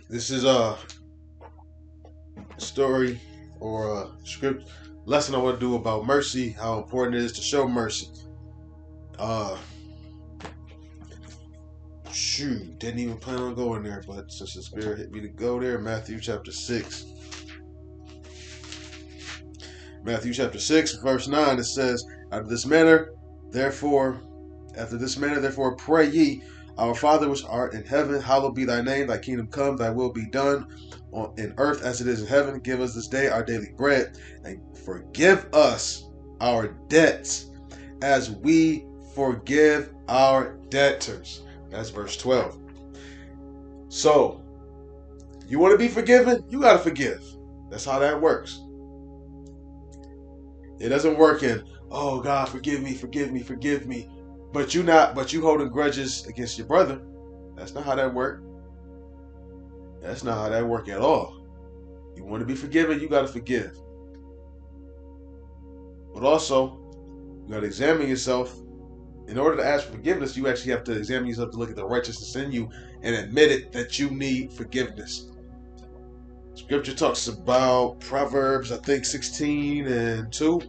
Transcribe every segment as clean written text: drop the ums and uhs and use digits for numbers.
This is a story or a script lesson I want to do about mercy, how important it is to show mercy. Uh, Shoot, didn't even plan on going there, but since the Spirit hit me to go there, Matthew chapter 6. Matthew chapter 6, verse 9, it says, therefore, after this manner, therefore, pray ye, Our Father which art in heaven, hallowed be thy name, thy kingdom come, thy will be done in earth as it is in heaven. Give us this day our daily bread, and forgive us our debts as we forgive our debtors. That's verse 12. So, you want to be forgiven? You got to forgive. That's how that works. It doesn't work in, oh God, forgive me, forgive me, forgive me. But you holding grudges against your brother. That's not how that works. That's not how that works at all. You want to be forgiven, you got to forgive. But also, you got to examine yourself. In order to ask for forgiveness, you actually have to examine yourself to look at the righteousness in you and admit it that you need forgiveness. Scripture talks about Proverbs, I think 16 and 2,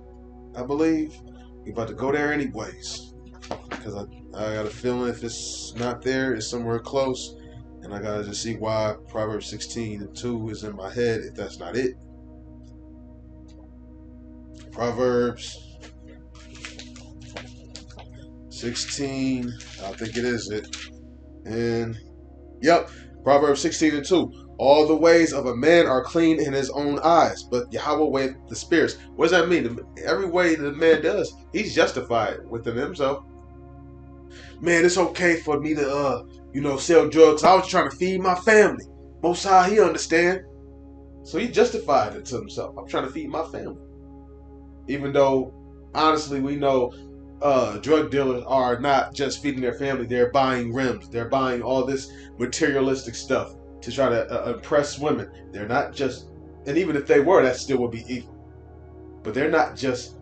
I believe. We're about to go there anyways. Because I got a feeling if it's not there, it's somewhere close. And I got to just see why Proverbs 16 and 2 is in my head if that's not it. Proverbs 16, I think it is it. And, yep, Proverbs 16 and 2. All the ways of a man are clean in his own eyes, but Yahweh weigheth the spirits. What does that mean? Every way the man does, he's justified within himself. Man, it's okay for me to, sell drugs. I was trying to feed my family. Most High, he understand. So he justified it to himself. I'm trying to feed my family. Even though, honestly, we know drug dealers are not just feeding their family. They're buying rims. They're buying all this materialistic stuff to try to impress women. They're not just, and even if they were, that still would be evil. But they're not just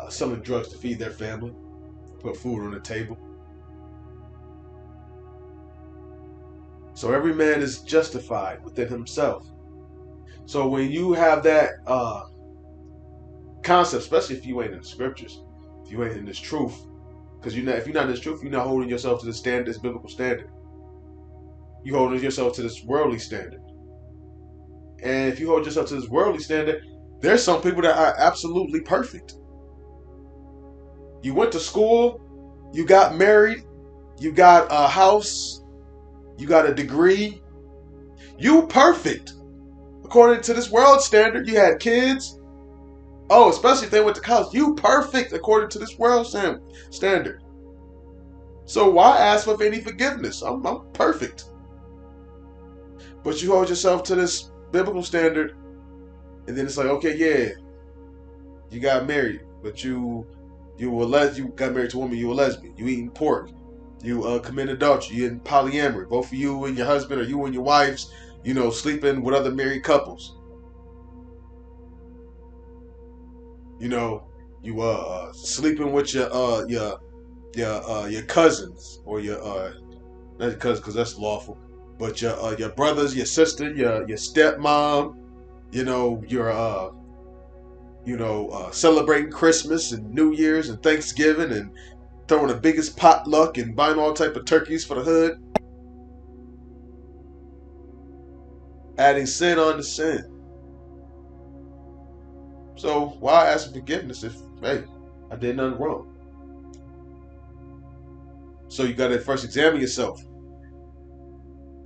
selling drugs to feed their family, put food on the table. So every man is justified within himself. So when you have that concept, especially if you ain't in the scriptures, if you ain't in this truth, because if you're not in this truth, you're not holding yourself to this biblical standard. You're holding yourself to this worldly standard. And if you hold yourself to this worldly standard, there's some people that are absolutely perfect. You went to school, you got married, you got a house, you got a degree. You perfect. According to this world standard, you had kids. Oh, especially if they went to college. You perfect according to this world standard. So why ask for any forgiveness? I'm perfect. But you hold yourself to this biblical standard, and then it's like, okay, yeah, you got married, but you got married to a woman, you were lesbian, you eating pork, you commit adultery, you in polyamory, both of you and your husband or you and your wives, sleeping with other married couples. You sleeping with your cousins or your not your cousins because that's lawful, but your brothers, your sister, your stepmom. You're celebrating Christmas and New Year's and Thanksgiving and throwing the biggest potluck and buying all type of turkeys for the hood, adding sin on to sin. So why ask for forgiveness if, hey, I did nothing wrong? So you got to first examine yourself.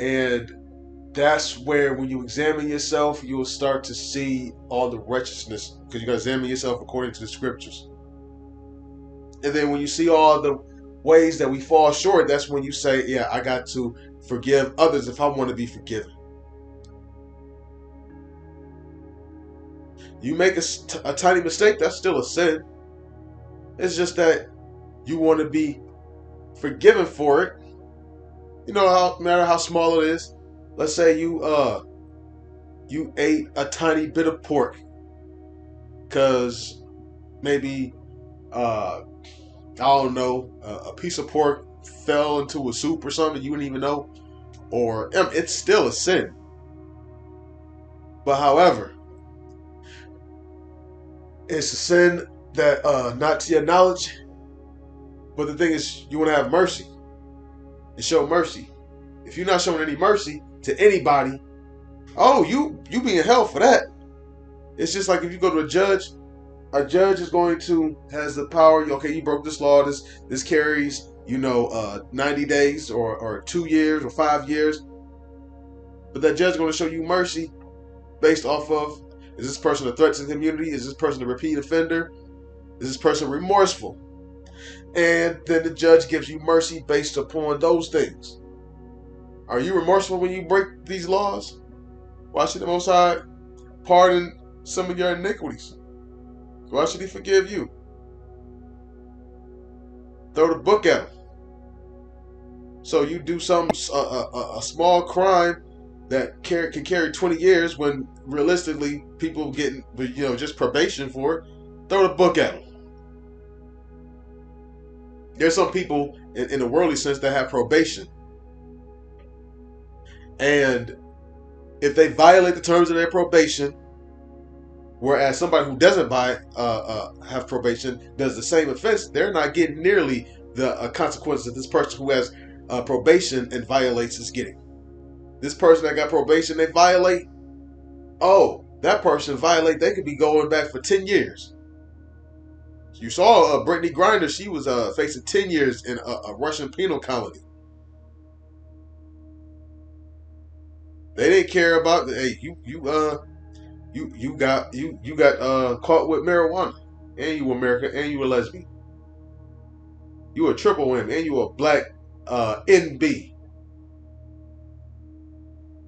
And that's where when you examine yourself, you'll start to see all the righteousness, because you got to examine yourself according to the scriptures. And then when you see all the ways that we fall short, that's when you say, yeah, I got to forgive others if I want to be forgiven. You make a tiny mistake, that's still a sin. It's just that you want to be forgiven for it. No matter how small it is. Let's say you ate a tiny bit of pork because maybe I don't know, a piece of pork fell into a soup or something you didn't even know, or it's still a sin. But however, it's a sin that not to your knowledge. But the thing is, you want to have mercy and show mercy. If you're not showing any mercy to anybody, oh, you be in hell for that. It's just like if you go to a judge is going to has the power. Okay, you broke this law. This carries 90 days or 2 years or 5 years. But that judge is going to show you mercy based off of, is this person a threat to the community? Is this person a repeat offender? Is this person remorseful? And then the judge gives you mercy based upon those things. Are you remorseful when you break these laws? Why should the Most High pardon some of your iniquities? Why should He forgive you? Throw the book at him. So you do a small crime that can carry 20 years when realistically people getting just probation for it. Throw the book at him. There's some people in a worldly sense that have probation, and if they violate the terms of their probation, whereas somebody who doesn't have probation does the same offense, they're not getting nearly the consequences that this person who has probation and violates is getting. This person that got probation, they violate. Oh, that person violate. They could be going back for 10 years. You saw Brittany Griner. She was facing 10 years in a Russian penal colony. They didn't care about. Hey, you got caught with marijuana, and you American, and you a lesbian. You a triple whammy, and you a black NB.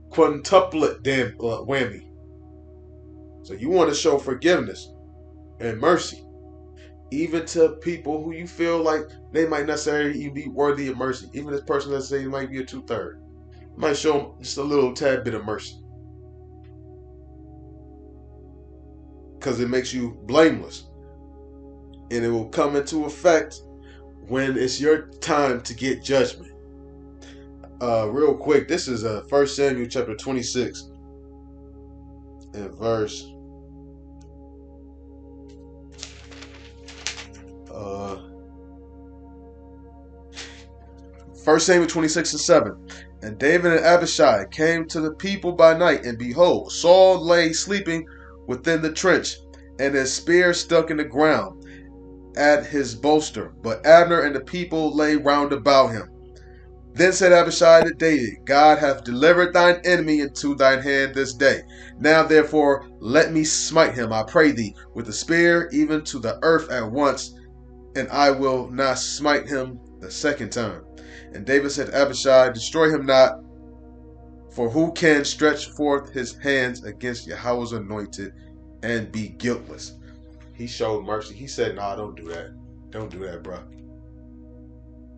Quintuplet damn whammy. So you want to show forgiveness and mercy, even to people who you feel like they might necessarily be worthy of mercy. Even this person, let's say, might be a 2/3, might show them just a little tad bit of mercy, because it makes you blameless, and it will come into effect when it's your time to get judgment. Real quick, this is 1 Samuel chapter 26 and verse 1 Samuel 26:7. And David and Abishai came to the people by night, and behold, Saul lay sleeping within the trench, and his spear stuck in the ground at his bolster. But Abner and the people lay round about him. Then said Abishai to David, God hath delivered thine enemy into thine hand this day. Now therefore let me smite him, I pray thee, with the spear, even to the earth at once, and I will not smite him the second time. And David said to Abishai, destroy him not, for who can stretch forth his hands against Yahweh's anointed and be guiltless? He showed mercy. He said, nah, don't do that. Don't do that, bro.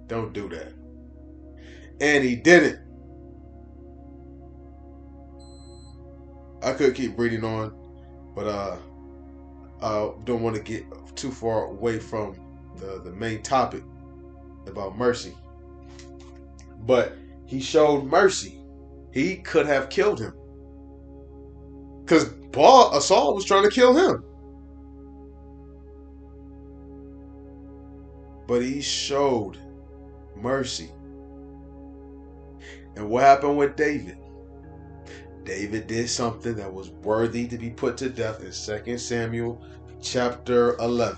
Don't do that. And he didn't. I could keep reading on, but I don't want to get too far away from the main topic about mercy. But he showed mercy. He could have killed him, because Saul was trying to kill him. But he showed mercy. And what happened with David? David did something that was worthy to be put to death in 2 Samuel chapter 11.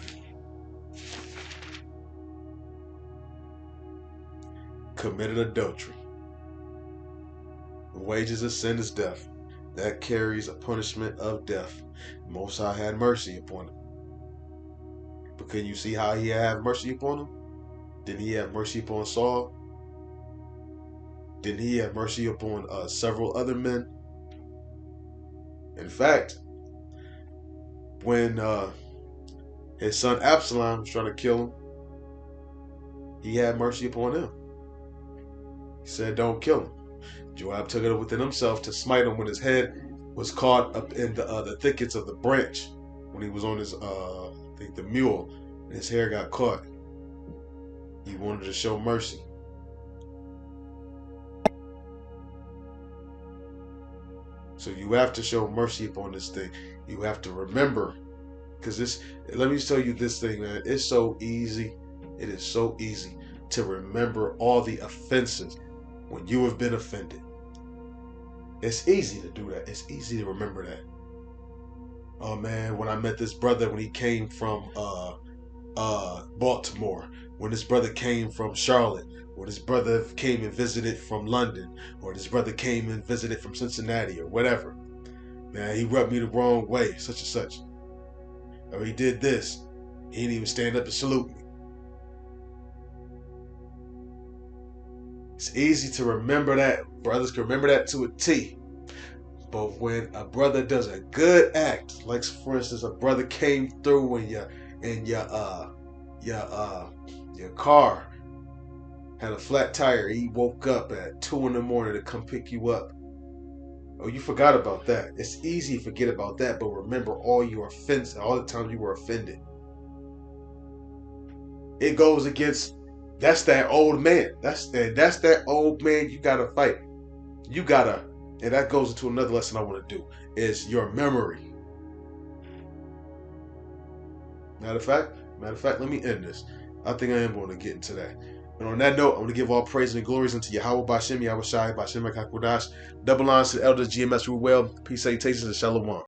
Committed adultery. The wages of sin is death. That carries a punishment of death. Most High had mercy upon him. But can you see how he had mercy upon him? Didn't he have mercy upon Saul? Didn't he have mercy upon several other men? In fact, when his son Absalom was trying to kill him, he had mercy upon him. He said, don't kill him. Joab took it within himself to smite him when his head was caught up in the thickets of the branch, when he was on his, the mule, and his hair got caught. He wanted to show mercy. So you have to show mercy upon this thing. You have to remember, because this. Let me tell you this thing, man. It's so easy. It is so easy to remember all the offenses when you have been offended. It's easy to do that. It's easy to remember that. Oh man, when I met this brother when he came from Baltimore, when this brother came from Charlotte, or this brother came and visited from London, or this brother came and visited from Cincinnati, or whatever. Man, he rubbed me the wrong way, such and such. Or he did this. He didn't even stand up and salute me. It's easy to remember that. Brothers can remember that to a T. But when a brother does a good act, like for instance, a brother came through in your car had a flat tire, he woke up at 2 in the morning to come pick you up. Oh, you forgot about that. It's easy to forget about that, but remember all your offenses, all the times you were offended. It goes against, that's that old man. That's that old man you gotta fight. You gotta, and that goes into another lesson I want to do, is your memory. Matter of fact, let me end this. I think I am going to get into that. And on that note, I'm going to give all praise and glories unto Yahweh Bashem, Yahweh Shai, Bashem HaKakodash. Double lines to the elders, GMS rule well. Peace, salutations, and shalom.